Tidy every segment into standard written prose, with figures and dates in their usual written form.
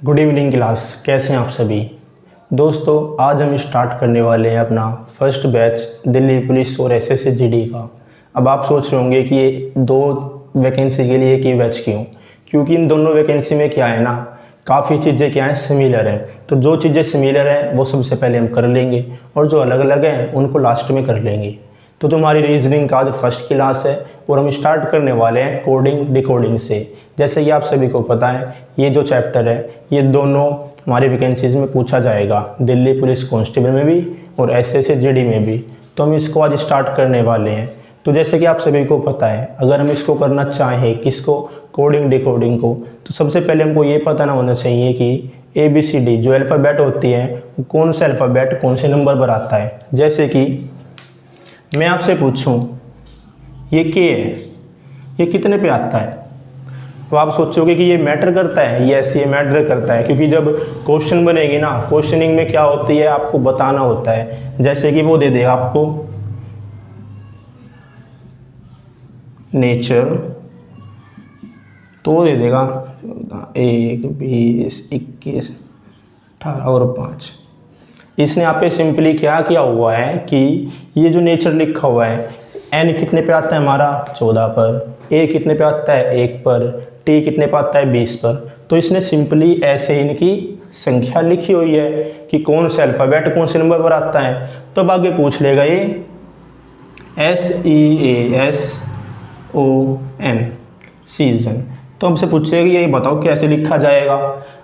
Good evening class, कैसे हैं आप सभी दोस्तों। आज हम स्टार्ट करने वाले हैं अपना फर्स्ट बैच दिल्ली पुलिस और एसएससी जीडी का। अब आप सोच रहे होंगे कि ये दो वैकेंसी के लिए एक ही बैच क्यों, क्योंकि इन दोनों वैकेंसी में क्या है ना, काफ़ी चीज़ें क्या हैं, सिमिलर हैं। तो जो चीज़ें सिमिलर हैं वो सबसे पहले हम कर लेंगे और जो अलग अलग हैं उनको लास्ट में कर लेंगे। तो जो हमारी रीजनिंग का जो फर्स्ट क्लास है और हम स्टार्ट करने वाले हैं कोडिंग डिकोडिंग से। जैसे कि आप सभी को पता है ये जो चैप्टर है ये दोनों हमारी वैकेंसीज में पूछा जाएगा, दिल्ली पुलिस कांस्टेबल में भी और एसएससी जीडी में भी। तो हम इसको आज स्टार्ट करने वाले हैं। तो जैसे कि आप सभी को पता है, अगर हम इसको करना चाहें, किसको, कोडिंग डिकोडिंग को, तो सबसे पहले हमको ये पता ना होना चाहिए कि ABCD जो अल्फ़ाबेट होती है कौन सा अल्फ़ाबेट कौन से नंबर पर आता है। जैसे कि मैं आपसे पूछूं ये के है, ये कितने पे आता है, तो आप सोचोगे कि ये मैटर करता है। यस, ये मैटर करता है, क्योंकि जब क्वेश्चन बनेगी ना, क्वेश्चनिंग में क्या होती है आपको बताना होता है। जैसे कि वो दे देगा आपको नेचर, तो वो दे देगा 1, 20, 21, 18 और 5। इसने आप पे सिंपली क्या किया हुआ है कि ये जो नेचर लिखा हुआ है, एन कितने पे आता है हमारा 14 पर, ए कितने पे आता है 1 पर, टी कितने पे आता है 20 पर। तो इसने सिंपली ऐसे इनकी संख्या लिखी हुई है कि कौन सा अल्फ़ाबेट कौन से नंबर पर आता है। तो अब आगे पूछ लेगा ये SEASON सीजन, तो हमसे पूछेगा ये बताओ कैसे लिखा जाएगा।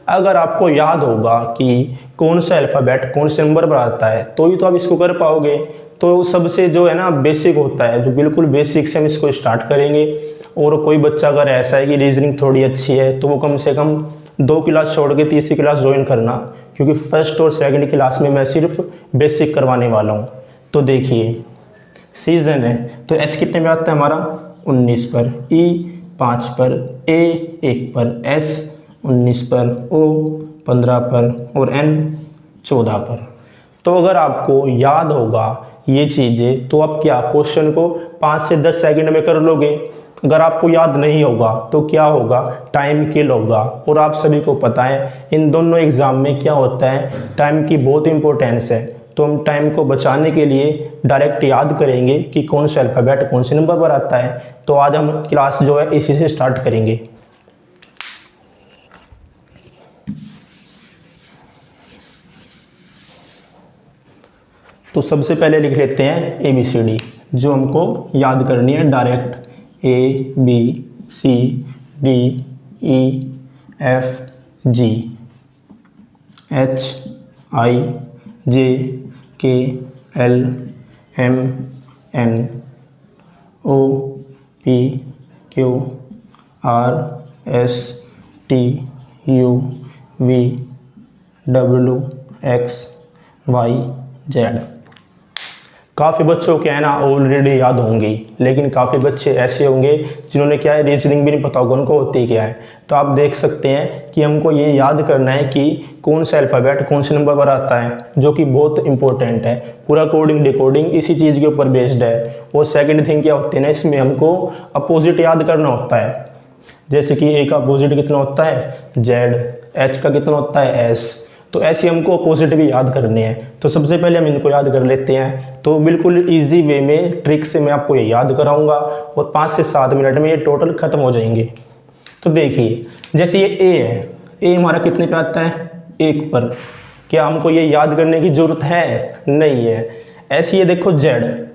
अगर आपको याद होगा कि कौन सा अल्फ़ाबेट कौन से नंबर पर आता है तो ही तो आप इसको कर पाओगे। तो सबसे जो है ना बेसिक होता है, जो बिल्कुल बेसिक से हम इसको स्टार्ट करेंगे। और कोई बच्चा अगर ऐसा है कि रीजनिंग थोड़ी अच्छी है तो वो कम से कम 2 क्लास छोड़ के तीसरी क्लास ज्वाइन करना, क्योंकि फर्स्ट और सेकंड क्लास में मैं सिर्फ बेसिक करवाने वाला हूँ। तो देखिए सीजन है तो एस कितने में आता है हमारा 19 पर, ई 5 पर, ए 1 पर, एस 19 पर, ओ 15 पर और एन 14 पर। तो अगर आपको याद होगा ये चीज़ें तो आप क्या क्वेश्चन को 5 से 10 सेकंड में कर लोगे। अगर आपको याद नहीं होगा तो क्या होगा, टाइम किल होगा। और आप सभी को पता है इन दोनों एग्ज़ाम में क्या होता है, टाइम की बहुत इंपॉर्टेंस है। तो हम टाइम को बचाने के लिए डायरेक्ट याद करेंगे कि कौन सा अल्फ़ाबेट कौन से नंबर पर आता है। तो आज हम क्लास जो है इसी से स्टार्ट करेंगे। तो सबसे पहले लिख लेते हैं ABCD, जो हमको याद करनी है डायरेक्ट। ABCDEFGHIJKLMNOPQRSTUVWXYZ। काफ़ी बच्चों के है ना ऑलरेडी याद होंगी, लेकिन काफ़ी बच्चे ऐसे होंगे जिन्होंने क्या है रीजनिंग भी नहीं पता होगा उनको होती क्या है। तो आप देख सकते हैं कि हमको ये याद करना है कि कौन सा अल्फ़ाबेट कौन से नंबर पर आता है, जो कि बहुत इंपॉर्टेंट है। पूरा कोडिंग डिकोडिंग इसी चीज़ के ऊपर बेस्ड है। और सेकंड थिंग क्या होती है ना, इसमें हमको अपोजिट याद करना होता है। जैसे कि ए का अपोजिट कितना होता है जेड, एच का कितना होता है एस। तो ऐसे हमको अपोजिट भी याद करने हैं। तो सबसे पहले हम इनको याद कर लेते हैं। तो बिल्कुल इजी वे में ट्रिक से मैं आपको ये याद कराऊंगा और 5 से 7 मिनट में ये टोटल ख़त्म हो जाएंगे। तो देखिए जैसे ये ए है, ए हमारा कितने पे आता है 1 पर। क्या हमको ये याद करने की ज़रूरत है? नहीं है। ऐसे ये देखो जेड,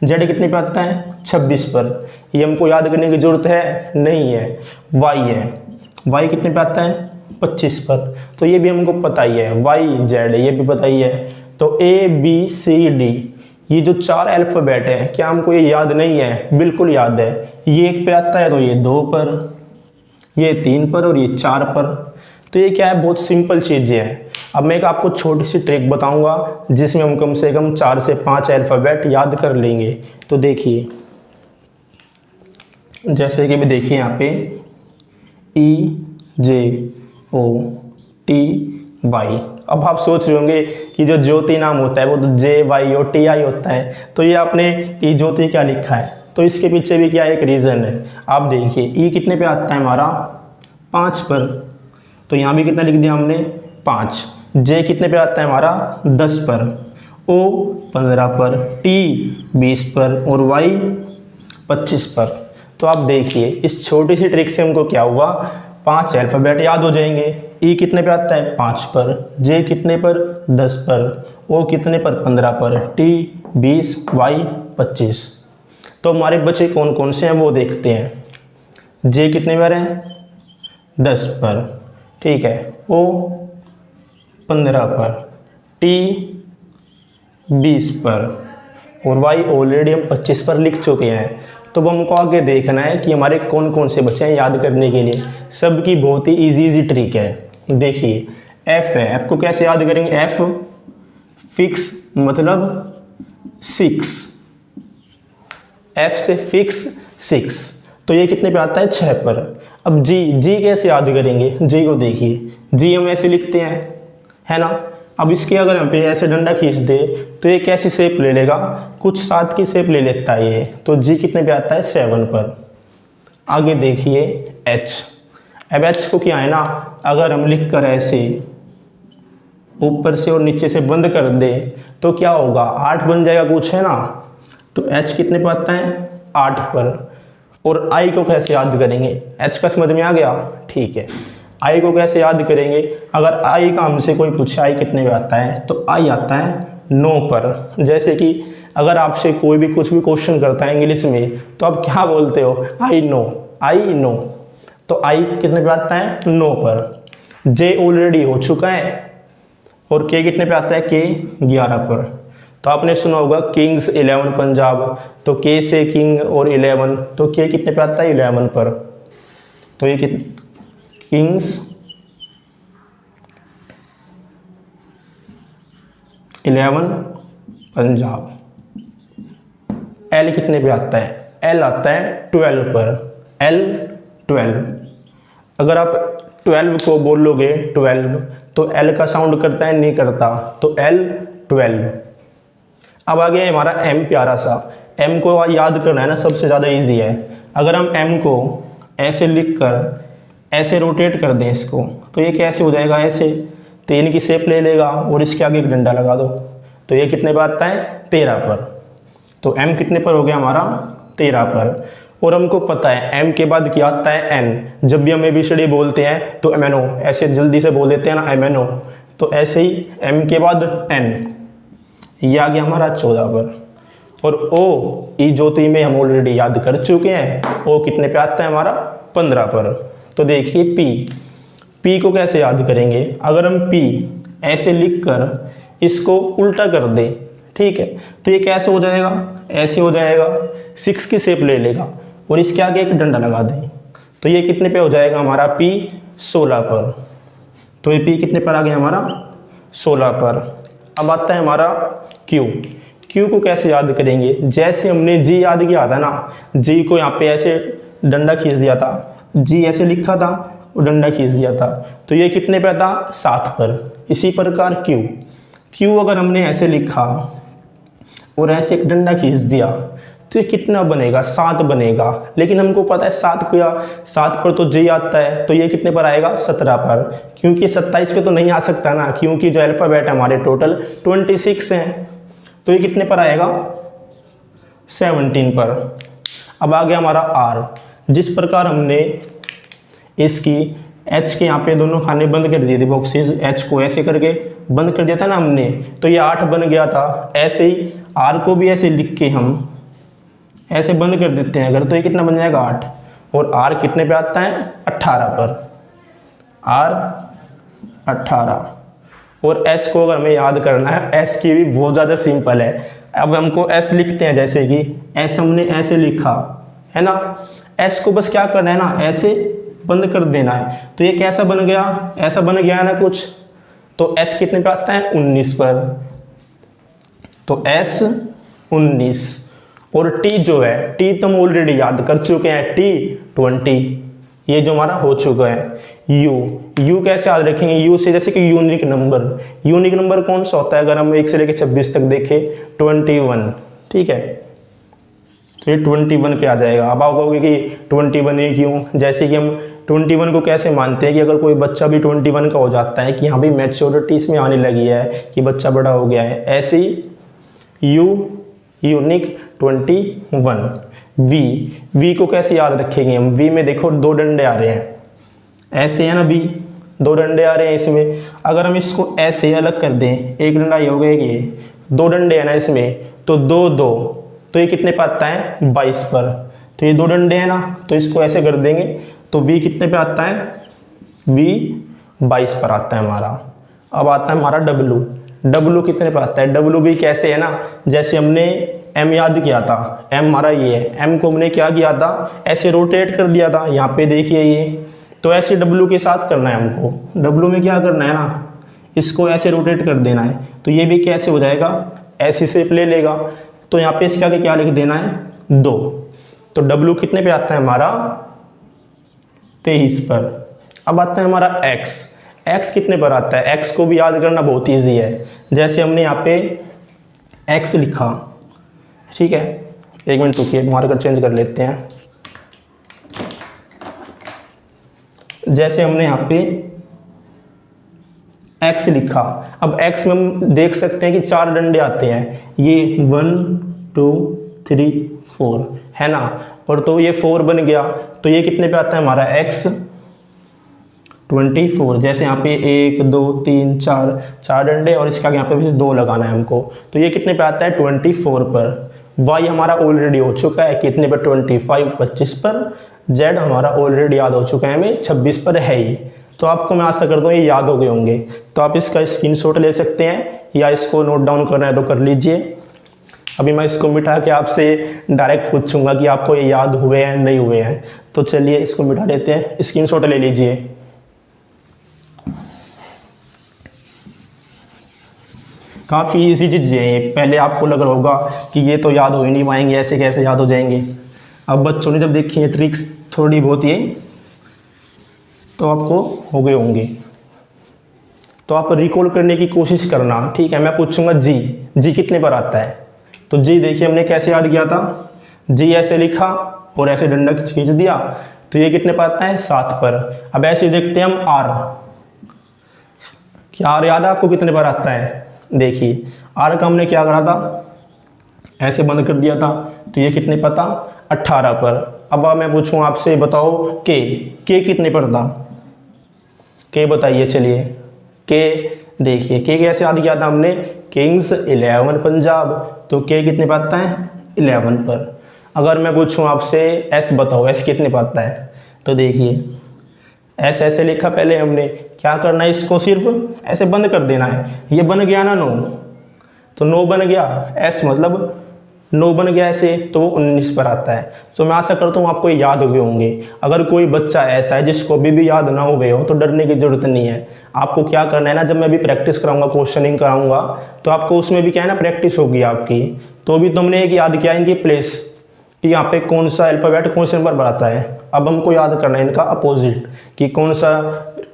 जेड कितने पे आता है 26 पर। ये हमको याद करने की ज़रूरत है? नहीं है। वाई है, वाई कितने पे आता है 25 पर। तो ये भी हमको पता ही है, वाई जेड ये भी पता ही है। तो ABCD ये जो 4 अल्फ़ाबेट है, क्या हमको ये याद नहीं है? बिल्कुल याद है। ये 1 पे आता है तो ये 2 पर, ये 3 पर और ये 4 पर। तो ये क्या है, बहुत सिंपल चीज़ें हैं। अब मैं एक आपको छोटी सी ट्रिक बताऊंगा जिसमें हम कम से कम 4 से 5 अल्फ़ाबेट याद कर लेंगे। तो देखिए जैसे कि भी देखिए यहाँ पे EJOTY। अब आप सोच रहे होंगे कि जो ज्योति नाम होता है वो तो JYOTI होता है, तो ये आपने ई ज्योति क्या लिखा है। तो इसके पीछे भी क्या एक रीज़न है। आप देखिए ई कितने पे आता है हमारा 5 पर। तो यहाँ भी कितना लिख दिया हमने 5। जे कितने पे आता है हमारा 10 पर, ओ 15 पर, टी 20 पर और वाई 25 पर। तो आप देखिए इस छोटी सी ट्रिक से हमको क्या हुआ, 5 अल्फ़ाबेट याद हो जाएंगे। ई कितने पे आता है 5 पर, जे कितने पर 10 पर, ओ कितने पर 15 पर, टी 20, वाई 25। तो हमारे बचे कौन कौन से हैं वो देखते हैं। जे कितने पर हैं 10 पर, ठीक है, ओ 15 पर, टी 20 पर और वाई ऑलरेडी हम 25 पर लिख चुके हैं। तो हमको आगे देखना है कि हमारे कौन कौन से बच्चे हैं याद करने के लिए। सबकी बहुत ही इजी ट्रिक है। देखिए एफ है, एफ को कैसे याद करेंगे, एफ फिक्स मतलब 6, एफ से फिक्स 6, तो ये कितने पे आता है 6 पर। अब जी, जी कैसे याद करेंगे, जी को देखिए, जी हम ऐसे लिखते हैं है ना। अब इसके अगर हम पे ऐसे डंडा खींच दे तो ये कैसी शेप ले लेगा, कुछ 7 की शेप ले लेता है ये। तो जी कितने पे आता है 7 पर। आगे देखिए एच, अब एच को क्या है ना, अगर हम लिख कर ऐसे ऊपर से और नीचे से बंद कर दे तो क्या होगा, 8 बन जाएगा कुछ है ना। तो एच कितने पे आता है 8 पर। और आई को कैसे याद करेंगे, एच का समझ में आ गया, ठीक है। आई को कैसे याद करेंगे, अगर आई का हमसे कोई पूछे आई कितने पे आता है तो आई आता है 9 पर। जैसे कि अगर आपसे कोई भी कुछ भी क्वेश्चन करता है इंग्लिश में तो आप क्या बोलते हो, आई नो, आई नो। तो आई कितने पे आता है 9 पर। जे ऑलरेडी हो चुका है और के कितने पे आता है, के 11 पर। तो आपने सुना होगा किंग्स 11 पंजाब, तो के से किंग और 11, तो के कितने पे आता है 11 पर। तो ये किंग्स 11 पंजाब। एल कितने पे आता है, एल आता है 12 पर, एल 12। अगर आप 12 को बोलोगे 12 तो एल का साउंड करता है नहीं करता, तो एल 12। अब आ गया हमारा एम प्यारा सा। एम को याद करना है ना सबसे ज़्यादा इजी है। अगर हम एम को ऐसे लिख कर ऐसे रोटेट कर दें इसको तो ये कैसे हो जाएगा, ऐसे 3 की शेप ले लेगा और इसके आगे एक डंडा लगा दो तो ये कितने पर आता है 13 पर। तो एम कितने पर हो गया हमारा 13 पर। और हमको पता है एम के बाद क्या आता है एन। जब भी हम एबीसीडी बोलते हैं तो एम एन ओ ऐसे जल्दी से बोल देते हैं ना, एम एन ओ। तो ऐसे ही एम के बाद एन, ये आ गया हमारा 14 पर। और ओ ई ज्योति में हम ऑलरेडी याद कर चुके हैं, ओ कितने पे आता है हमारा 15 पर। तो देखिए पी, पी को कैसे याद करेंगे, अगर हम पी ऐसे लिख कर इसको उल्टा कर दें, ठीक है, तो ये कैसे हो जाएगा, ऐसे हो जाएगा, 6 की शेप ले लेगा और इसके आगे एक डंडा लगा दें तो ये कितने पे हो जाएगा हमारा पी 16 पर। तो ये पी कितने पर आ गया हमारा 16 पर। अब आता है हमारा क्यू। क्यू को कैसे याद करेंगे, जैसे हमने जी याद किया था ना, जी को यहाँ पे ऐसे डंडा खींच दिया था, जी ऐसे लिखा था और डंडा खींच दिया था, तो ये कितने पे था 7 पर। इसी प्रकार क्यू, क्यू अगर हमने ऐसे लिखा और ऐसे एक डंडा खींच दिया तो ये कितना बनेगा 7 बनेगा। लेकिन हमको पता है 7 को, या 7 पर तो जे आता है, तो ये कितने पर आएगा 17 पर, क्योंकि 27 पे तो नहीं आ सकता ना, क्योंकि जो अल्फ़ाबेट है हमारे टोटल 26 हैं। तो ये कितने पर आएगा 17 पर। अब आ गया हमारा आर। जिस प्रकार हमने इसकी एच के यहाँ पे दोनों खाने बंद कर दिए थे बॉक्सेस, एच को ऐसे करके बंद कर दिया था ना हमने, तो ये 8 बन गया था। ऐसे ही आर को भी ऐसे लिख के हम ऐसे बंद कर देते हैं अगर, तो ये कितना बन जाएगा 8। और आर कितने पे आता है 18 पर, आर 18। और एस को अगर हमें याद करना है, एस की भी बहुत ज़्यादा सिंपल है। अब हमको एस लिखते हैं, जैसे कि एस हमने ऐसे लिखा है ना, एस को बस क्या करना है ना, ऐसे बंद कर देना है। तो ये कैसा बन गया, ऐसा बन गया है ना कुछ। तो एस कितने पे आता है 19 पर, तो एस 19। और टी जो है, टी तो हम ऑलरेडी याद कर चुके हैं, टी 20, ये जो हमारा हो चुका है। यू, यू कैसे याद रखेंगे, यू से जैसे कि यूनिक नंबर, यूनिक नंबर कौन सा होता है, अगर हम 1 से लेकर 26 तक देखें 21, ठीक है, तो ये 21 पे आ जाएगा। अब आप कहोगे कि 21 ही क्यों, जैसे कि हम 21 को कैसे मानते हैं कि अगर कोई बच्चा भी 21 का हो जाता है कि हाँ भाई मैच्योरिटी इसमें आने लगी है कि बच्चा बड़ा हो गया है। ऐसे ही यूनिक 21। वी को कैसे याद रखेंगे हम? वी में देखो 2 डंडे आ रहे हैं, ऐसे है ना, वी 2 डंडे आ रहे हैं इसमें। अगर हम इसको ऐसे अलग कर दें, एक डंडा ये हो गया, ये 2 डंडे हैं ना इसमें, तो 2 2, तो ये कितने पे आता है? 22 पर। तो ये 2 डंडे हैं ना, तो इसको ऐसे कर देंगे तो वी कितने पे आता है? वी 22 पर आता है हमारा। अब आता है हमारा डब्लू कितने पे आता है? डब्लू भी कैसे है ना, जैसे हमने एम याद किया था, एम हमारा ये है, एम को हमने क्या किया था? ऐसे रोटेट कर दिया था, यहाँ पे देखिए ये, तो ऐसे डब्लू के साथ करना है हमको। डब्लू में क्या करना है ना, इसको ऐसे रोटेट कर देना है, तो ये भी कैसे हो जाएगा? ऐसी शेप ले लेगा। तो यहाँ पे इसके आगे क्या लिख देना है? 2। तो डब्लू कितने पे आता है हमारा? 23 पर। अब आता है हमारा एक्स कितने पर आता है? एक्स को भी याद करना बहुत ईजी है। जैसे हमने यहाँ पे एक्स लिखा, ठीक है, 1 मिनट रुकिए, मार्कर चेंज कर लेते हैं। जैसे हमने यहाँ पे x लिखा, अब x में हम देख सकते हैं कि 4 डंडे आते हैं, ये 1 2 3 4 है ना, और तो ये 4 बन गया, तो ये कितने पे आता है हमारा x? 24। जैसे यहाँ पे 1 2 3 4 डंडे और इसका यहाँ पे भी 2 लगाना है हमको, तो ये कितने पे आता है? 24 पर। y हमारा ऑलरेडी हो चुका है कितने पर? 25 पर। z हमारा ऑलरेडी याद हो चुका है हमें, 26 पर है ही। तो आपको मैं आशा करता हूँ ये याद हो गए होंगे। तो आप इसका स्क्रीनशॉट ले सकते हैं या इसको नोट डाउन करना है तो कर लीजिए। अभी मैं इसको मिटा के आपसे डायरेक्ट पूछूंगा कि आपको ये याद हुए हैं नहीं हुए हैं। तो चलिए इसको मिटा लेते हैं, स्क्रीनशॉट ले लीजिए। काफ़ी इजी चीज़ें हैं, पहले आपको लग रहा होगा कि ये तो याद हो ही नहीं पाएंगे, ऐसे कैसे याद हो जाएंगे। अब बच्चों ने जब देखी है ट्रिक्स थोड़ी बहुत ये, तो आपको हो गए होंगे। तो आप रिकॉल करने की कोशिश करना, ठीक है। मैं पूछूंगा जी कितने पर आता है? तो जी देखिए हमने कैसे याद किया था, जी ऐसे लिखा और ऐसे डंडा खींच दिया, तो ये कितने पर आता है? 7 पर। अब ऐसे देखते हैं हम आर, क्या आर याद है आपको कितने पर आता है? देखिए आर का हमने क्या करा था? ऐसे बंद कर दिया था, तो ये कितने पर था? 18 पर। अब मैं पूछूं आपसे, बताओ के कितने पर था? के बताइए, चलिए के देखिए, के कैसे याद किया था हमने? किंग्स 11 पंजाब, तो के कितने पर आता है? 11 पर। अगर मैं पूछूं आपसे एस बताओ, एस कितने पर आता है? तो देखिए एस ऐसे लिखा पहले हमने, क्या करना है? इसको सिर्फ ऐसे बंद कर देना है, ये बन गया ना 9, तो 9 बन गया, एस मतलब 9 बन गया ऐसे, तो 19 पर आता है। तो मैं आशा करता हूँ आपको याद हुए होंगे। अगर कोई बच्चा ऐसा है जिसको अभी भी याद ना हुए हो तो डरने की ज़रूरत नहीं है। आपको क्या करना है ना, जब मैं भी प्रैक्टिस कराऊंगा, क्वेश्चनिंग कराऊंगा, तो आपको उसमें भी क्या है ना, प्रैक्टिस होगी आपकी। तो अभी तुमने एक याद किया इनकी प्लेस कि यहाँ पे कौन सा अल्फ़ाबेट कौन से नंबर पर आता है। अब हमको याद करना है इनका अपोजिट, कि कौन सा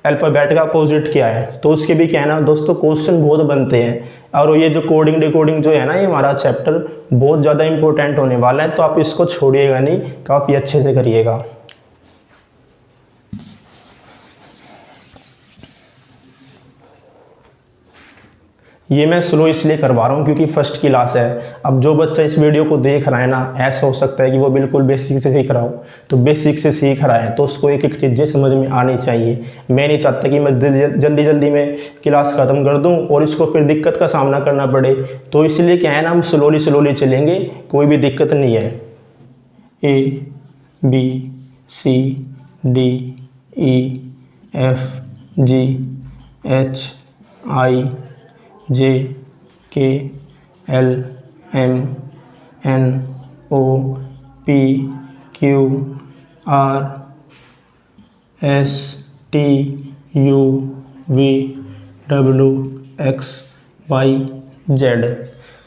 अल्फ़ाबेट का अपोजिट क्या है। तो उसके भी क्या है ना दोस्तों, क्वेश्चन बहुत बनते हैं। और ये जो कोडिंग डिकोडिंग जो है ना, ये हमारा चैप्टर बहुत ज़्यादा इंपॉर्टेंट होने वाला है, तो आप इसको छोड़िएगा नहीं, काफ़ी अच्छे से करिएगा। ये मैं स्लो इसलिए करवा रहा हूँ क्योंकि फर्स्ट क्लास है। अब जो बच्चा इस वीडियो को देख रहा है ना, ऐसा हो सकता है कि वो बिल्कुल बेसिक से सीख रहा हो, तो बेसिक से सीख रहा है तो उसको एक एक चीज़ें समझ में आनी चाहिए। मैं नहीं चाहता कि मैं जल्दी में क्लास ख़त्म कर दूँ और इसको फिर दिक्कत का सामना करना पड़े। तो इसलिए क्या है ना, हम स्लोली चलेंगे, कोई भी दिक्कत नहीं है। A B C D E F G H I J K L M N O P Q R S T U V W X Y Z।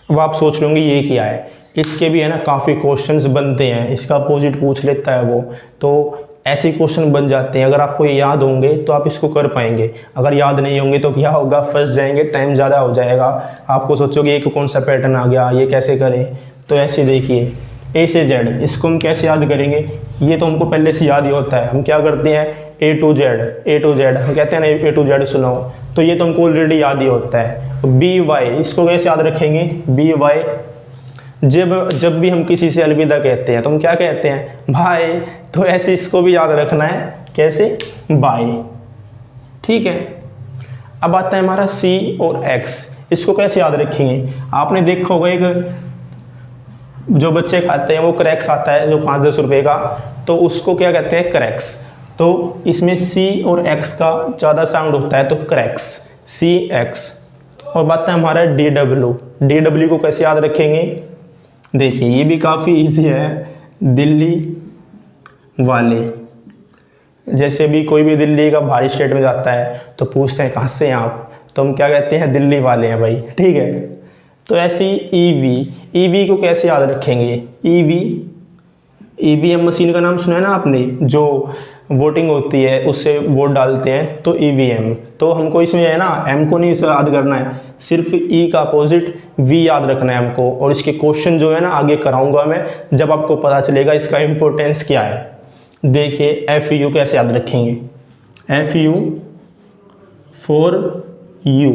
अब आप सोच रहे होंगे ये क्या है। इसके भी है ना काफ़ी क्वेश्चंस बनते हैं, इसका अपोजिट पूछ लेता है वो, तो ऐसे क्वेश्चन बन जाते हैं। अगर आपको ये याद होंगे तो आप इसको कर पाएंगे, अगर याद नहीं होंगे तो क्या होगा, फंस जाएंगे, टाइम ज़्यादा हो जाएगा। आपको सोचोगे एक कौन सा पैटर्न आ गया, ये कैसे करें। तो ऐसे देखिए A से Z, इसको हम कैसे याद करेंगे, ये तो हमको पहले से याद ही होता है। हम क्या करते हैं, ए टू जेड हम कहते हैं ना ए टू जेड सुना हो, तो ये तो हमको ऑलरेडी याद ही होता है। बी वाई इसको कैसे याद रखेंगे, बी वाई जब भी हम किसी से अलविदा कहते हैं तो हम क्या कहते हैं, भाई, तो ऐसे इसको भी याद रखना है, कैसे, बाय, ठीक है। अब आता है हमारा सी और एक्स, इसको कैसे याद रखेंगे, आपने देखा होगा एक जो बच्चे खाते हैं वो क्रैक्स आता है जो 5-10 रुपये का, तो उसको क्या कहते हैं, क्रैक्स। तो इसमें सी और एक्स का ज़्यादा साउंड होता है तो क्रैक्स, सी एक्स। और बात है हमारा डी डब्ल्यू को कैसे याद रखेंगे, देखिए ये भी काफ़ी इजी है, दिल्ली वाले। जैसे भी कोई भी दिल्ली का बाहरी स्टेट में जाता है तो पूछते हैं कहाँ से हैं आप, तो हम क्या कहते हैं, दिल्ली वाले हैं भाई, ठीक है। तो ऐसे ही ईवी को कैसे याद रखेंगे, ईवीएम मशीन का नाम सुना है ना आपने, जो वोटिंग होती है उससे वोट डालते हैं, तो ईवीएम। तो हमको इसमें है ना एम को नहीं याद करना है, सिर्फ ई का अपोजिट वी याद रखना है हमको। और इसके क्वेश्चन जो है ना आगे कराऊंगा मैं, जब आपको पता चलेगा इसका इम्पोर्टेंस क्या है। देखिए एफ यू कैसे याद रखेंगे, एफ यू फॉर यू।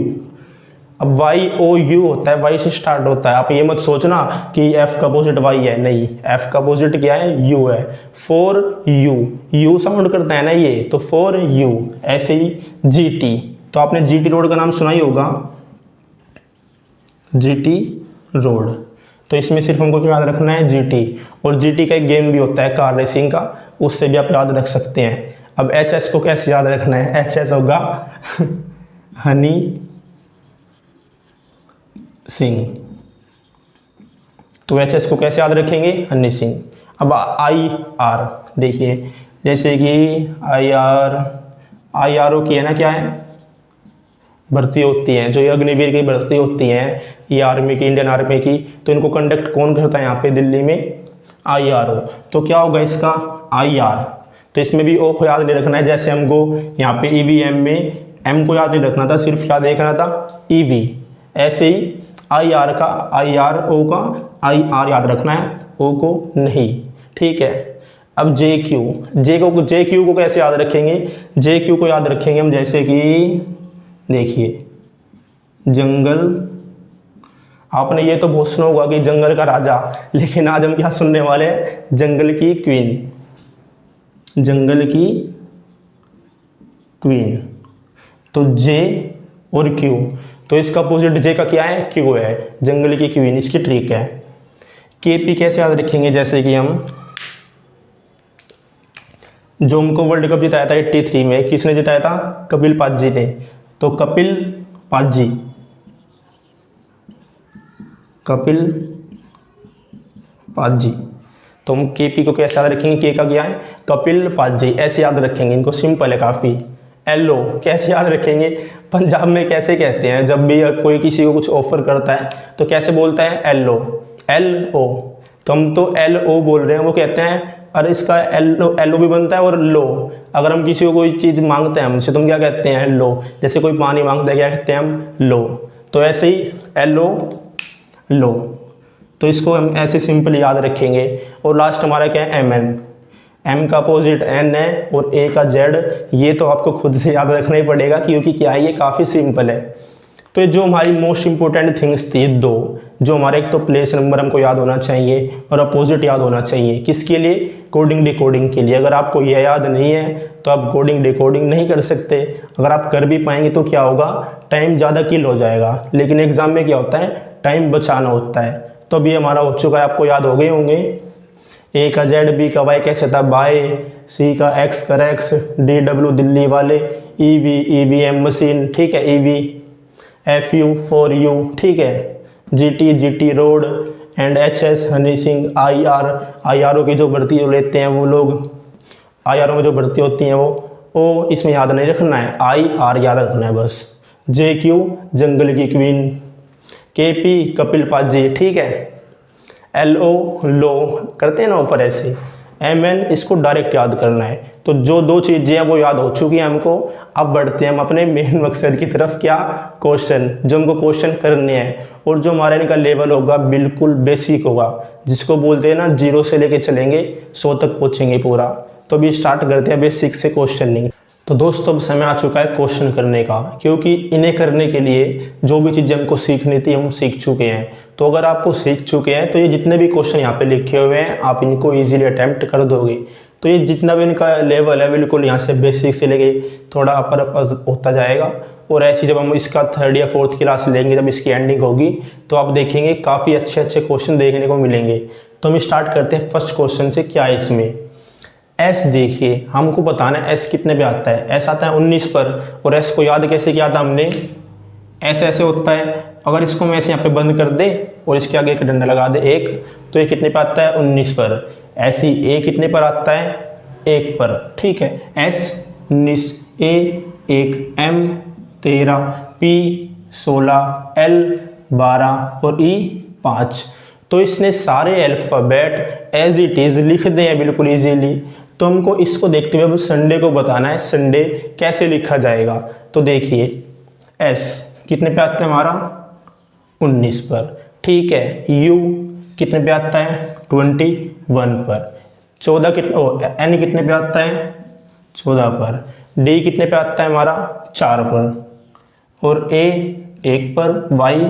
अब वाई ओ यू होता है, वाई से स्टार्ट होता है, आप ये मत सोचना कि एफ का अपोजिट वाई है, नहीं, एफ का अपोजिट क्या है, यू है। फॉर यू साउंड करता है ना ये, तो फॉर यू। ऐसे ही जीटी, तो आपने जीटी रोड का नाम सुना ही होगा, जीटी रोड। तो इसमें सिर्फ हमको क्या याद रखना है, जीटी। और जीटी का एक गेम भी होता है कार रेसिंग का, उससे भी आप याद रख सकते हैं। अब एच एस को कैसे याद रखना है, एच एस होगा हनी सिंह। तो एच एस को कैसे याद रखेंगे, हनी सिंह। अब आई आर, देखिए जैसे कि आई आर ओ की है ना, क्या है, भर्ती होती है, जो ये अग्निवीर की भर्ती होती है, ये आर्मी की, इंडियन आर्मी की, तो इनको कंडक्ट कौन करता है यहाँ पे दिल्ली में, IRO। तो क्या होगा इसका, IR। तो इसमें भी ओ को याद नहीं रखना है, जैसे हमको यहाँ पे EVM में M को याद नहीं रखना था, सिर्फ क्या देखना था, EV। ऐसे ही IR का, IRO का IR याद रखना है, O को नहीं, ठीक है। अब JQ को कैसे याद रखेंगे, JQ को याद रखेंगे हम जैसे कि देखिए जंगल, आपने ये तो बहुत सुना होगा कि जंगल का राजा, लेकिन आज हम क्या सुनने वाले हैं, जंगल की क्वीन, जंगल की क्वीन। तो जे और क्यू, तो इसका अपोजिट जे का क्या है, क्यू है, जंगल की क्वीन, इसकी ट्रिक है। केपी कैसे याद रखेंगे, जैसे कि हम जो हमको वर्ल्ड कप जिताया था 83 में, किसने जिताया था, कपिल पाजी ने। तो कपिल पाजी, कपिल पाजी। तो हम केपी को कैसे याद रखेंगे, के का क्या है, कपिल पाजी, ऐसे याद रखेंगे, इनको सिंपल है काफ़ी। एलओ कैसे याद रखेंगे, पंजाब में कैसे कहते हैं, जब भी कोई किसी को कुछ ऑफर करता है तो कैसे बोलता है, एलओ, LO। तो हम तो LO बोल रहे हैं, वो कहते हैं, अरे इसका LO भी बनता है और लो। अगर हम किसी को कोई चीज़ मांगते हैं हमसे, तो हम क्या कहते हैं, लो। जैसे कोई पानी मांगता है, क्या कहते हैं हम, लो। तो ऐसे ही LO, लो। तो इसको हम ऐसे सिंपल याद रखेंगे। और लास्ट हमारा क्या है, MN, M का अपोजिट N है और A का Z। ये तो आपको खुद से याद रखना ही पड़ेगा, क्योंकि क्या है, ये काफ़ी सिंपल है। तो ये जो हमारी मोस्ट इंपॉर्टेंट थिंग्स थी दो, जो हमारे एक तो प्लेस नंबर हमको याद होना चाहिए और अपोजिट याद होना चाहिए, किसके लिए, कोडिंग डिकोडिंग के लिए। अगर आपको यह याद नहीं है तो आप कोडिंग डिकोडिंग नहीं कर सकते। अगर आप कर भी पाएंगे तो क्या होगा, टाइम ज़्यादा किल हो जाएगा। लेकिन एग्जाम में क्या होता है, टाइम बचाना होता है। तो अभी हमारा हो चुका है, आपको याद हो गए होंगे। A का Z, B का Y कैसे था, बाय, C का X करेक्स, DW दिल्ली वाले, EV EVM मशीन, ठीक है, EV, FU फॉर यू, ठीक है, GT road and HS Honey Singh, IRO की जो भर्ती लेते हैं वो लोग, IRO में जो भर्ती होती हैं वो इसमें याद नहीं रखना है, IR याद रखना है बस। JQ जंगल की क्वीन, KP कपिल पाजी, ठीक है, LO लो, करते हैं ना ऊपर ऐसे। MN इसको डायरेक्ट याद करना है। तो जो दो चीज़ें हैं वो याद हो चुकी हैं हमको। अब बढ़ते हैं हम अपने मेन मकसद की तरफ, क्या, क्वेश्चन, जो हमको क्वेश्चन करने हैं। और जो हमारे इनका लेवल होगा बिल्कुल बेसिक होगा, जिसको बोलते हैं ना 0 से लेके चलेंगे 100 तक पहुँचेंगे पूरा। तो अभी स्टार्ट करते हैं बेसिक से क्वेश्चनिंग। तो दोस्तों अब समय आ चुका है क्वेश्चन करने का, क्योंकि इन्हें करने के लिए जो भी चीज़ें हमको सीखनी थी हम सीख चुके हैं। तो अगर आप वो सीख चुके हैं तो ये जितने भी क्वेश्चन यहाँ पे लिखे हुए हैं आप इनको इजीली अटेम्प्ट कर दोगे। तो ये जितना भी इनका लेवल है बिल्कुल यहाँ से बेसिक से लेके थोड़ा अपर अपर होता जाएगा, और ऐसी जब हम इसका 3rd या 4th क्लास लेंगे, जब इसकी एंडिंग होगी तो आप देखेंगे काफ़ी अच्छे अच्छे क्वेश्चन देखने को मिलेंगे। तो हम स्टार्ट करते हैं फर्स्ट क्वेश्चन से। क्या है इसमें एस, देखिए हमको बताना है एस कितने पे आता है। एस आता है 19 पर, और एस को याद कैसे किया था हमने, ऐसे ऐसे होता है। अगर इसको मैं ऐसे यहाँ पे बंद कर दे और इसके आगे एक डंडा लगा दे 1, तो ये कितने पे आता है 19 पर। ऐसी ए कितने पर आता है 1 पर, ठीक है। एस 19, ए 1, एम 13, पी 16, एल 12 और ई 5। तो इसने सारे अल्फ़ाबेट एज इट इज़ लिख दिए हैं बिल्कुल इजीली। तो हमको इसको देखते हुए अब संडे को बताना है संडे कैसे लिखा जाएगा। तो देखिए एस कितने पे आता है हमारा 19 पर, ठीक है। यू कितने पे आता है 21 पर। 14 एन कितने पे आता है 14 पर। डी कितने पे आता है हमारा 4 पर, और ए 1 पर, वाई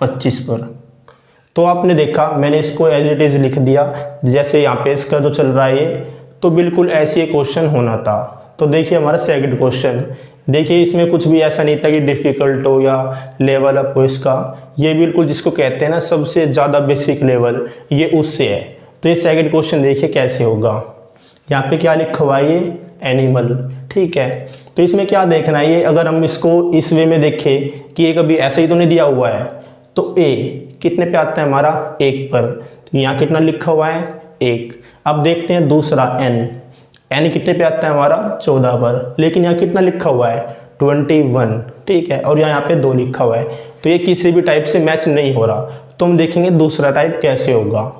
25 पर। तो आपने देखा मैंने इसको एज इट इज़ लिख दिया जैसे यहाँ पे इसका जो चल रहा है ये, तो बिल्कुल ऐसे क्वेश्चन होना था। तो देखिए हमारा सेकंड क्वेश्चन, देखिए इसमें कुछ भी ऐसा नहीं था कि डिफ़िकल्ट हो या लेवल अप हो इसका, ये बिल्कुल जिसको कहते हैं ना सबसे ज़्यादा बेसिक लेवल, ये उससे है। तो ये सेकंड क्वेश्चन देखिए कैसे होगा। यहाँ पे क्या लिखा हुआ है ये एनिमल, ठीक है। तो इसमें क्या देखना है ये, अगर हम इसको इस वे में देखें कि ये कभी ऐसा ही तो नहीं दिया हुआ है, तो ए कितने पे आता है हमारा 1 पर। तो यहाँ कितना लिखा हुआ है 1। अब देखते हैं दूसरा एन, एन कितने पे आता है हमारा 14 पर, लेकिन यहाँ कितना लिखा हुआ है 21, ठीक है। और यहाँ पे 2 लिखा हुआ है, तो ये किसी भी टाइप से मैच नहीं हो रहा। तो हम देखेंगे दूसरा टाइप कैसे होगा।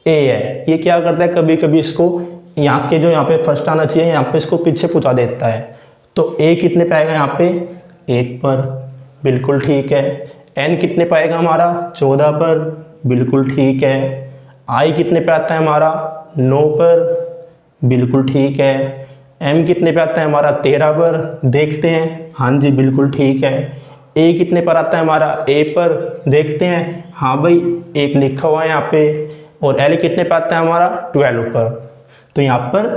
ए है, ये क्या करता है कभी कभी इसको यहाँ के जो यहाँ पे फर्स्ट आना चाहिए यहाँ पे इसको पीछे पहुँचा देता है। तो ए कितने पे आएगा यहाँ पे 1 पर, बिल्कुल ठीक है। एन कितने पे आएगा हमारा 14 पर, बिल्कुल ठीक है। आई कितने पे आता है हमारा 9 पर, बिल्कुल ठीक है। एम कितने पे आता है हमारा 13 पर, देखते हैं, हाँ जी बिल्कुल ठीक है। ए कितने पर आता है हमारा ए पर, देखते हैं, हाँ भाई 1 लिखा हुआ है यहाँ पे। और एल कितने पे आता है हमारा 12 पर, तो यहाँ पर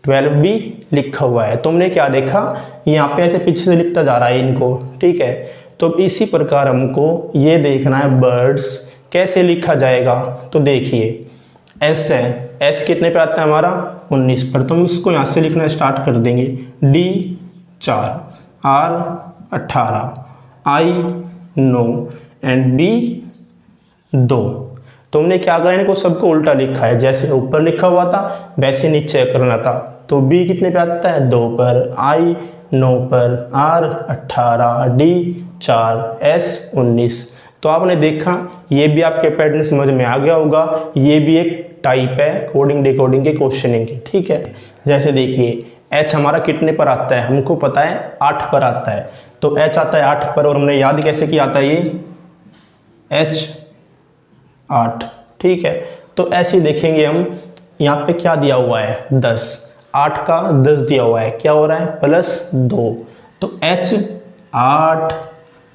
12 भी लिखा हुआ है। तुमने क्या देखा यहाँ पे ऐसे पीछे से लिखता जा रहा है इनको, ठीक है। तो इसी प्रकार हमको ये देखना है बर्ड्स कैसे लिखा जाएगा। तो देखिए एस है, एस कितने पे आता है हमारा 19 पर, तो हम इसको यहाँ से लिखना स्टार्ट कर देंगे। D 4, R 18, I 9 and B 2। तो हमने क्या करा इनको सबको उल्टा लिखा है, जैसे ऊपर लिखा हुआ था वैसे नीचे करना था। तो बी कितने पे आता है 2 पर, आई 9 पर, आर 18, डी 4, एस 19। तो आपने देखा ये भी आपके पैटर्न समझ में आ गया होगा। ये भी एक टाइप है कोडिंग डिकोडिंग के क्वेश्चनिंग की, ठीक है। जैसे देखिए एच हमारा कितने पर आता है, हमको पता है 8 पर आता है। तो एच आता है 8 पर, और हमने याद कैसे किया था ये एच 8, ठीक है। तो ऐसे देखेंगे हम, यहाँ पे क्या दिया हुआ है 10, 8 का 10 दिया हुआ है, क्या हो रहा है +2। तो एच 8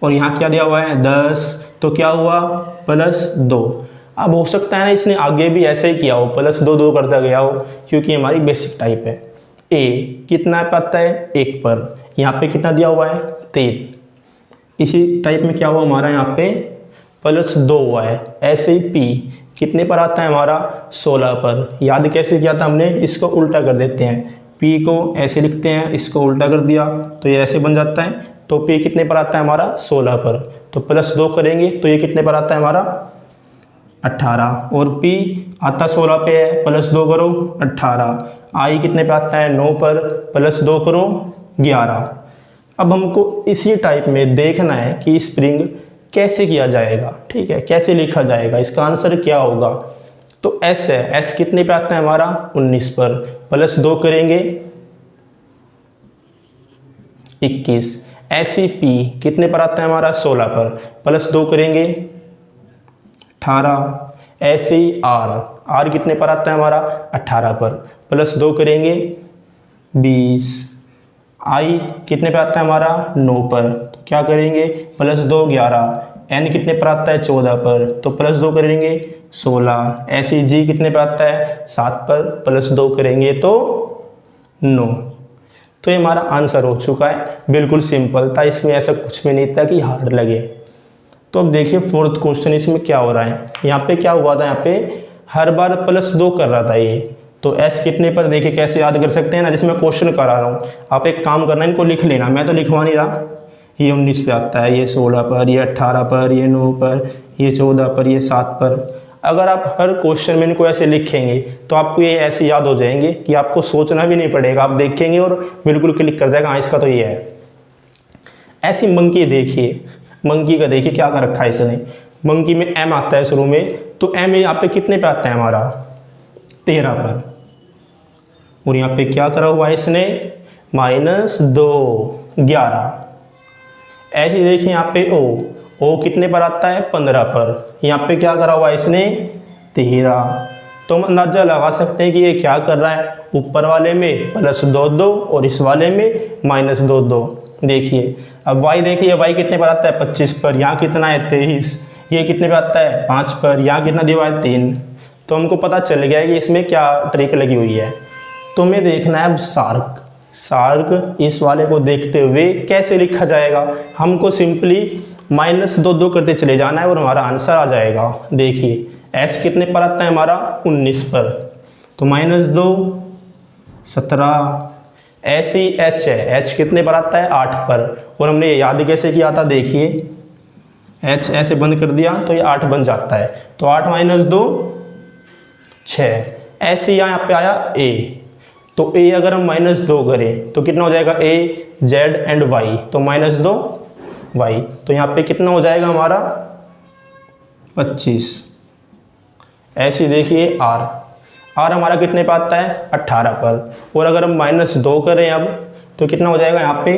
और यहाँ क्या दिया हुआ है 10, तो क्या हुआ +2। अब हो सकता है ना इसने आगे भी ऐसे ही किया हो, +2 करता गया हो, क्योंकि हमारी बेसिक टाइप है। ए कितना पता है 1 पर, यहाँ पे कितना दिया हुआ है 13। इसी टाइप में क्या हुआ हमारा यहाँ पे +2 हुआ है। ऐसे ही पी कितने पर आता है हमारा 16 पर। याद कैसे किया था हमने, इसको उल्टा कर देते हैं, पी को ऐसे लिखते हैं, इसको उल्टा कर दिया तो ये ऐसे बन जाता है। तो पी कितने पर आता है हमारा 16 पर, तो +2 करेंगे तो ये कितने पर आता है हमारा 18, और पी आता 16 पे है, +2 करो 18। आई कितने पे आता है 9 पर, +2 करो 11। अब हमको इसी टाइप में देखना है कि स्प्रिंग कैसे किया जाएगा, ठीक है, कैसे लिखा जाएगा, इसका आंसर क्या होगा। तो एस है, एस कितने पे आता है हमारा 19 पर, +2 करेंगे 21। ऐसी पी कितने पर आता है हमारा 16 पर, +2 करेंगे 18। ऐसे ही आर, आर कितने पर आता है हमारा 18 पर, प्लस 2 करेंगे 20, आई कितने पे आता है हमारा 9 पर, तो क्या करेंगे प्लस 2 11, एन कितने पर आता है 14 पर, तो प्लस 2 करेंगे 16, ऐसे जी कितने पे आता है 7 पर, प्लस 2 करेंगे तो 9। तो ये हमारा आंसर हो चुका है, बिल्कुल सिंपल था, इसमें ऐसा कुछ भी नहीं था कि हार्ड लगे। तो अब देखिए फोर्थ क्वेश्चन इसमें क्या हो रहा है। यहाँ पे क्या हुआ था, यहाँ पे हर बार प्लस 2 कर रहा था ये, तो एस कितने पर देखिए कैसे याद कर सकते हैं ना, जिसमें क्वेश्चन करा रहा हूँ, आप एक काम करना इनको लिख लेना, मैं तो लिखवा नहीं रहा। ये 19 पे आता है, ये 16 पर, ये 18 पर, ये 9 पर, ये 14 पर, ये 7 पर। अगर आप हर क्वेश्चन में इनको ऐसे लिखेंगे तो आपको ये ऐसे याद हो जाएंगे कि आपको सोचना भी नहीं पड़ेगा, आप देखेंगे और बिल्कुल क्लिक कर जाएगा, हाँ इसका तो ये है। ऐसी मंकी देखिए, मंकी का देखिए क्या कर रखा है इसने, मंकी में एम आता है शुरू में, तो एम यहाँ पे कितने पे आता है हमारा 13 पर, और यहाँ पे क्या करा हुआ है इसने -2 11। ऐसे देखिए यहाँ पे ओ कितने पर आता है 15 पर, यहाँ पे क्या करा हुआ है इसने 13। तो हम अंदाजा लगा सकते हैं कि ये क्या कर रहा है, ऊपर वाले में +2 और इस वाले में -2। देखिए अब y देखिए, y कितने पर आता है 25 पर, यहाँ कितना है 23, ये कितने पर आता है 5 पर, यहाँ कितना दिया हुआ है 3। तो हमको पता चल गया है कि इसमें क्या ट्रिक लगी हुई है। तो हमें देखना है अब सार्क इस वाले को देखते हुए कैसे लिखा जाएगा। हमको सिंपली -2 करते चले जाना है और हमारा आंसर आ जाएगा। देखिए s कितने पर आता है हमारा 19 पर, तो -2 17, ऐसे ही h है, h कितने पर आता है 8 पर, और हमने ये याद कैसे किया था, देखिए h ऐसे बंद कर दिया तो ये 8 बन जाता है, तो 8 - 2 6। ऐसे यहाँ पे आया a, तो a अगर हम -2 करें तो कितना हो जाएगा a z एंड y, तो -2 y, तो यहाँ पे कितना हो जाएगा हमारा 25। ऐसे देखिए r हमारा कितने पे आता है 18 पर, और अगर हम -2 करें अब तो कितना हो जाएगा यहाँ पे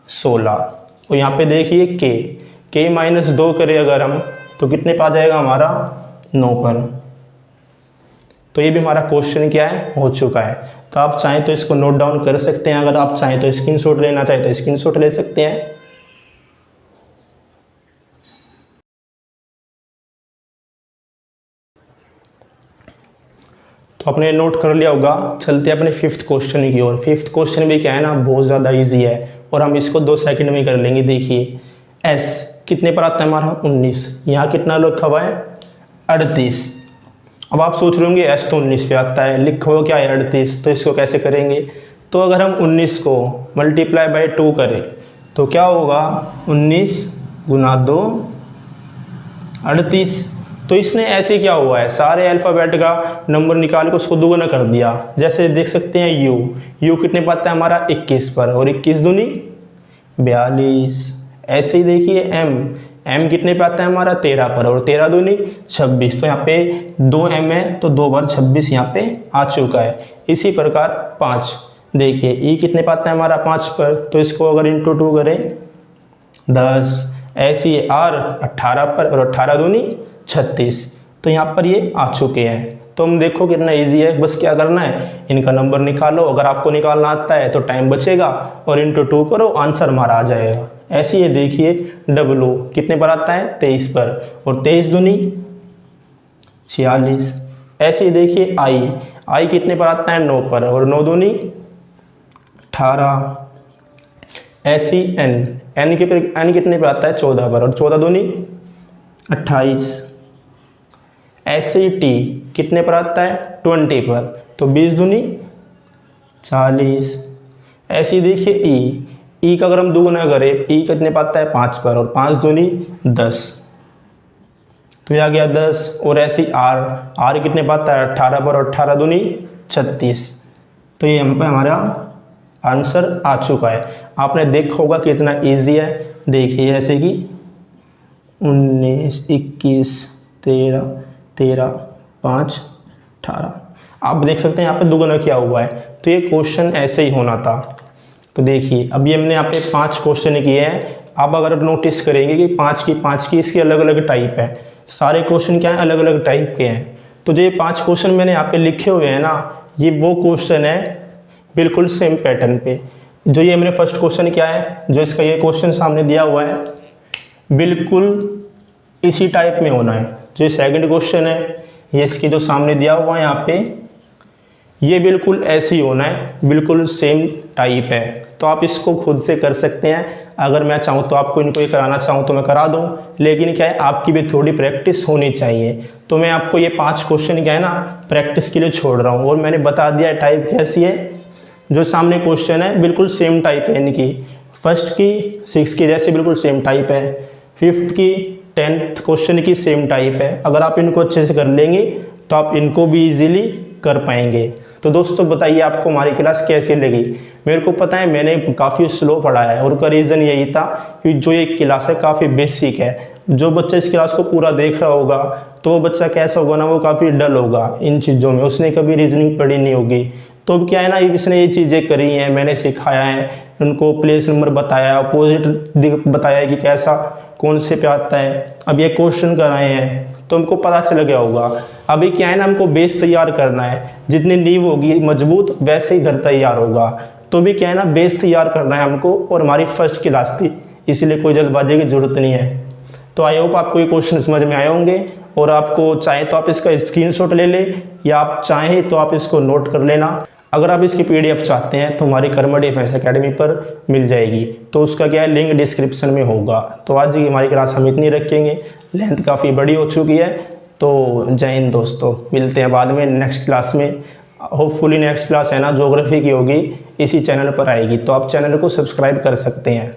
16, और यहाँ पे देखिए k -2 करें अगर हम तो कितने पे आ जाएगा हमारा 9 पर। तो ये भी हमारा क्वेश्चन क्या है हो चुका है। तो आप चाहें तो इसको नोट डाउन कर सकते हैं, अगर आप चाहें तो स्क्रीनशॉट लेना चाहें तो स्क्रीनशॉट ले सकते हैं। तो आपने नोट कर लिया होगा। चलते हैं अपने 5th क्वेश्चन की ओर। 5th क्वेश्चन भी क्या है ना, बहुत ज़्यादा इजी है और हम इसको 2 सेकंड में कर लेंगे। देखिए s कितने पर आता है हमारा 19, यहाँ कितना लिखा हुआ है 38। अब आप सोच रहे होंगे s तो 19 पे आता है, लिखा हुआ क्या है 38, तो इसको कैसे करेंगे। तो अगर हम 19 को मल्टीप्लाई बाय 2 करें तो क्या होगा 19 × 2 38। तो इसने ऐसे क्या हुआ है, सारे अल्फ़ाबेट का नंबर निकाल के उसको दुगुना कर दिया। जैसे देख सकते हैं यू कितने पर आता है हमारा 21 पर, और 21 दूनी 42। ऐसे ही देखिए एम कितने पे आता है हमारा 13 पर, और 13 दूनी 26। तो यहाँ पे 2 m है तो 2 बार 26 यहाँ पे आ चुका है। इसी प्रकार 5 देखिए ई कितने पे आता है हमारा 5 पर, तो इसको अगर इंटू 2 करें 10। ऐसे ही आर 18 पर, और 18 दूनी 36। तो यहाँ पर ये आ चुके हैं। तो हम देखो कितना इजी है, बस क्या करना है इनका नंबर निकालो। अगर आपको निकालना आता है तो टाइम बचेगा, और इंटू 2 करो आंसर हमारा आ जाएगा। ऐसे ही देखिए डब्लू कितने पर आता है 23 पर, और 23 दूनी 46। ऐसे ही देखिए आई कितने पर आता है 9 पर, और 9 दूनी 18। ऐसे ही एन कितने पे आता है 14 पर, और 14 दूनी 28। ऐसे ही टी कितने पर आता है 20 पर, तो 20 दूनी 40। ऐसे ही देखिए ई का अगर हम दुगुना करें, ई कितने पर आता है 5 पर, और 5 दूनी 10, तो ये आ गया 10। और ऐसे ही आर कितने पर आता है 18 पर, और 18 दूनी 36। तो ये हम पे हमारा आंसर आ चुका है। आपने देखा होगा कितना इजी है। देखिए जैसे कि 19 21 13 5 18, आप देख सकते हैं यहाँ पे दुगुना किया हुआ है। तो ये क्वेश्चन ऐसे ही होना था। तो देखिए अभी हमने यहाँ पे 5 क्वेश्चन किए हैं। आप अगर नोटिस करेंगे कि 5 की इसकी अलग अलग टाइप है। सारे क्वेश्चन क्या हैं अलग अलग टाइप के हैं। तो जो ये 5 क्वेश्चन मैंने यहाँ पे लिखे हुए हैं ना, ये वो क्वेश्चन है बिल्कुल सेम पैटर्न पे। जो ये मैंने फर्स्ट क्वेश्चन क्या है, जो इसका ये क्वेश्चन सामने दिया हुआ है, बिल्कुल इसी टाइप में होना है। जो सेकंड क्वेश्चन है, ये इसके जो सामने दिया हुआ है यहाँ पे, ये बिल्कुल ऐसे ही होना है, बिल्कुल सेम टाइप है। तो आप इसको खुद से कर सकते हैं। अगर मैं चाहूँ तो आपको इनको ये कराना चाहूँ तो मैं करा दूँ, लेकिन क्या है आपकी भी थोड़ी प्रैक्टिस होनी चाहिए। तो मैं आपको ये 5 क्वेश्चन क्या है ना प्रैक्टिस के लिए छोड़ रहा हूँ, और मैंने बता दिया टाइप कैसी है। जो सामने क्वेश्चन है बिल्कुल सेम टाइप है इनकी, फर्स्ट की 6 की जैसे बिल्कुल सेम टाइप है, 5th की 10th क्वेश्चन की सेम टाइप है। अगर आप इनको अच्छे से कर लेंगे तो आप इनको भी इजीली कर पाएंगे। तो दोस्तों बताइए आपको हमारी क्लास कैसी लगी। मेरे को पता है मैंने काफ़ी स्लो पढ़ा है, और उसका रीज़न यही था कि जो ये क्लास है काफ़ी बेसिक है। जो बच्चा इस क्लास को पूरा देख रहा होगा तो वो बच्चा कैसा होगा ना, वो काफ़ी डल होगा इन चीज़ों में, उसने कभी रीजनिंग पढ़ी नहीं होगी। तो अब क्या है ना, इसने ये चीज़ें करी हैं, मैंने सिखाया है, उनको प्लेस नंबर बताया, अपोजिट बताया कि कैसा कौन से पे आता है। अब ये क्वेश्चन कराए हैं तो हमको पता चल गया होगा। अभी क्या है ना, हमको बेस तैयार करना है, जितनी नींव होगी मजबूत वैसे ही घर तैयार होगा। तो भी क्या है ना, बेस तैयार करना है हमको, और हमारी फर्स्ट क्लास थी इसलिए कोई जल्दबाजी की जरूरत नहीं है। तो आई होप आपको ये क्वेश्चन समझ में आए होंगे, और आपको चाहे तो आप इसका स्क्रीनशॉट ले लें, या आप चाहें तो आप इसको नोट कर लेना। अगर आप इसकी PDF चाहते हैं तो हमारी कर्मा डिफेंस एकेडमी पर मिल जाएगी, तो उसका क्या है लिंक डिस्क्रिप्शन में होगा। तो आज की हमारी क्लास हम इतनी रखेंगे, लेंथ काफ़ी बड़ी हो चुकी है। तो जय हिंद दोस्तों, मिलते हैं बाद में नेक्स्ट क्लास में। होपफुली नेक्स्ट क्लास है ना ज्योग्राफी की होगी, इसी चैनल पर आएगी, तो आप चैनल को सब्सक्राइब कर सकते हैं।